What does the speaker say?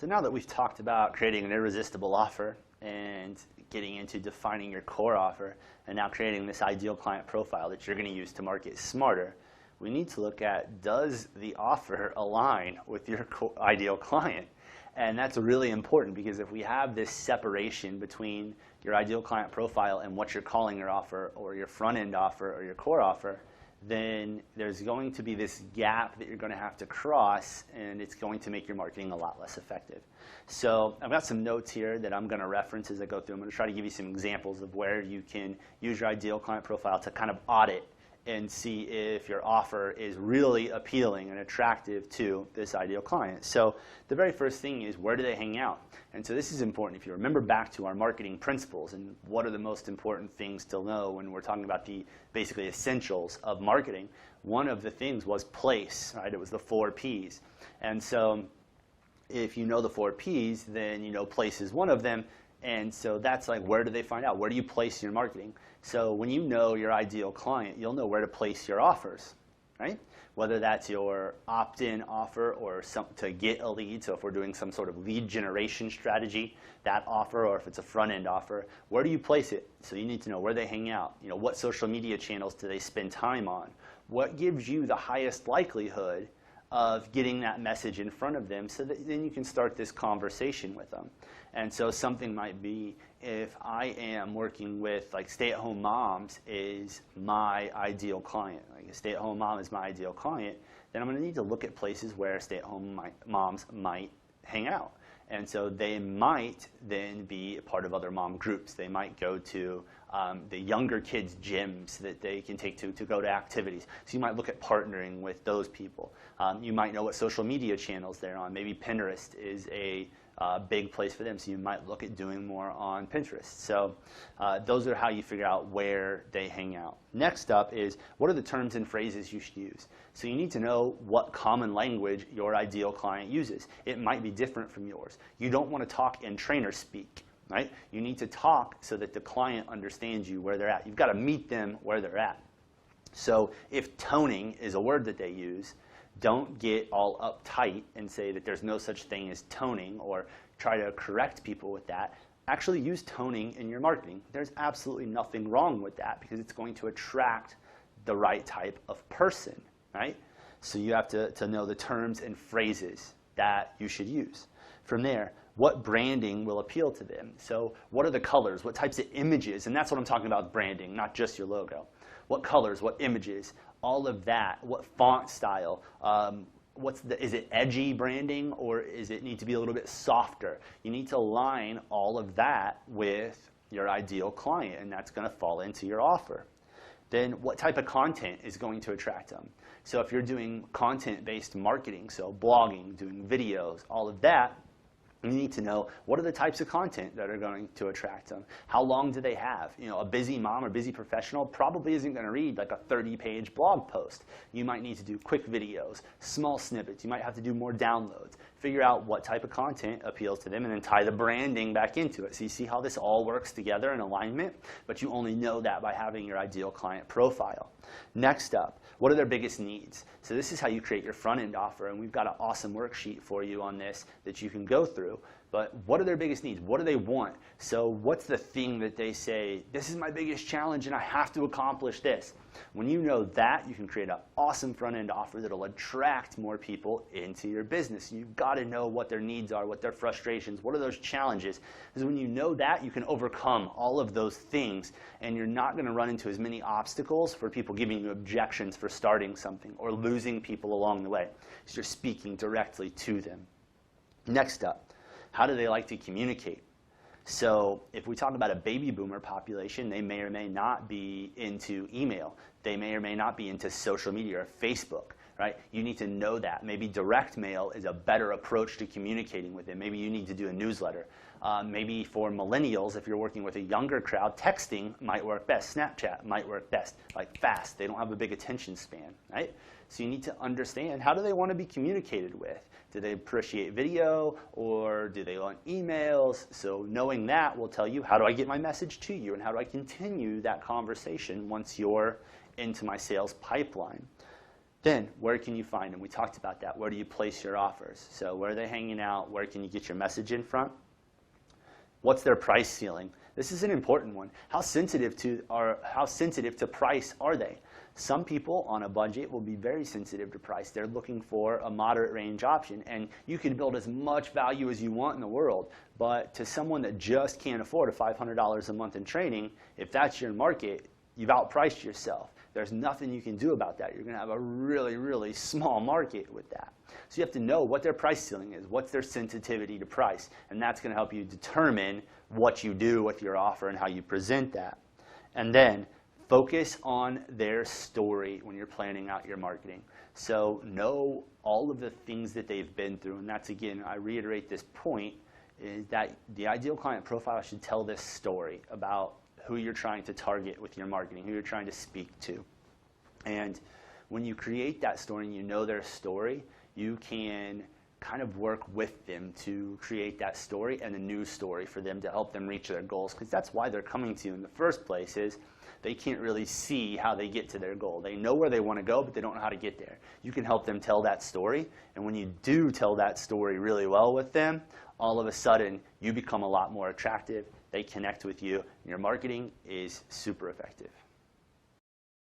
So now that we've talked about creating an irresistible offer and getting into defining your core offer and now creating this ideal client profile that you're going to use to market smarter, we need to look at, does the offer align with your ideal client? And that's really important, because if we have this separation between your ideal client profile and what you're calling your offer or your front-end offer or your core offer, then there's going to be this gap that you're going to have to cross, and it's going to make your marketing a lot less effective. So I've got some notes here that I'm going to reference as I go through. I'm going to try to give you some examples of where you can use your ideal client profile to kind of audit and see if your offer is really appealing and attractive to this ideal client. So the very first thing is, where do they hang out? And so this is important. If you remember back to our marketing principles and what are the most important things to know when we're talking about the basically essentials of marketing, one of the things was place, right? It was the 4 Ps. And so if you know the 4 Ps, then you know place is one of them. And so that's like, where do they find out? Where do you place your marketing? So when you know your ideal client, you'll know where to place your offers, right? Whether that's your opt-in offer or to get a lead. So if we're doing some sort of lead generation strategy, that offer, or if it's a front-end offer, where do you place it? So you need to know where they hang out. You know, what social media channels do they spend time on? What gives you the highest likelihood of getting that message in front of them, so that then you can start this conversation with them. And so something might be, if I am working with like stay-at-home moms is my ideal client, like a stay-at-home mom is my ideal client, then I'm going to need to look at places where stay-at-home moms might hang out. And so they might then be a part of other mom groups. They might go to the younger kids' gyms that they can take to go to activities. So you might look at partnering with those people. You might know what social media channels they're on. Maybe Pinterest is a big place for them, so you might look at doing more on Pinterest. So those are how you figure out where they hang out. Next up is, what are the terms and phrases you should use? So you need to know what common language your ideal client uses. It might be different from yours. You don't want to talk in trainer speak, right? You need to talk so that the client understands you where they're at. You've got to meet them where they're at. So if toning is a word that they use, don't get all uptight and say that there's no such thing as toning or try to correct people with that. Actually use toning in your marketing. There's absolutely nothing wrong with that, because it's going to attract the right type of person, right? So you have to know the terms and phrases that you should use. From there, what branding will appeal to them? So what are the colors? What types of images? And that's what I'm talking about with branding, not just your logo. What colors? What images? All of that. What font style? Is it edgy branding, or is it need to be a little bit softer? You need to align all of that with your ideal client, and that's going to fall into your offer. Then what type of content is going to attract them? So if you're doing content-based marketing, so blogging, doing videos, all of that, you need to know, what are the types of content that are going to attract them? How long do they have? You know, a busy mom or busy professional probably isn't going to read like a 30-page blog post. You might need to do quick videos, small snippets. You might have to do more downloads. Figure out what type of content appeals to them, and then tie the branding back into it. So you see how this all works together in alignment, but you only know that by having your ideal client profile. Next up, what are their biggest needs? So this is how you create your front-end offer, and we've got an awesome worksheet for you on this that you can go through. But what are their biggest needs? What do they want? So what's the thing that they say, this is my biggest challenge and I have to accomplish this? When you know that, you can create an awesome front-end offer that will attract more people into your business. You've got to know what their needs are, what their frustrations, what are those challenges. Because when you know that, you can overcome all of those things, and you're not going to run into as many obstacles for people giving you objections for starting something or losing people along the way. So you're speaking directly to them. Next up, how do they like to communicate? So if we talk about a baby boomer population, they may or may not be into email. They may or may not be into social media or Facebook, right? You need to know that. Maybe direct mail is a better approach to communicating with them. Maybe you need to do a newsletter. Maybe for millennials, if you're working with a younger crowd, texting might work best. Snapchat might work best, like fast. They don't have a big attention span, right? So you need to understand, how do they want to be communicated with? Do they appreciate video, or do they want emails? So knowing that will tell you, how do I get my message to you, and how do I continue that conversation once you're into my sales pipeline? Then, where can you find them? We talked about that. Where do you place your offers? So where are they hanging out? Where can you get your message in front? What's their price ceiling? This is an important one. How sensitive to price are they? Some people on a budget will be very sensitive to price. They're looking for a moderate range option, and you can build as much value as you want in the world, but to someone that just can't afford a $500 a month in training, if that's your market, you've outpriced yourself. There's nothing you can do about that. You're going to have a really, really small market with that. So you have to know what their price ceiling is, what's their sensitivity to price, and that's going to help you determine what you do with your offer and how you present that. And then focus on their story when you're planning out your marketing. So know all of the things that they've been through, and that's, again, I reiterate this point, is that the ideal client profile should tell this story about who you're trying to target with your marketing, who you're trying to speak to. And when you create that story and you know their story, you can kind of work with them to create that story and a new story for them to help them reach their goals, because that's why they're coming to you in the first place, is they can't really see how they get to their goal. They know where they want to go, but they don't know how to get there. You can help them tell that story, and when you do tell that story really well with them, all of a sudden you become a lot more attractive, they connect with you, and your marketing is super effective.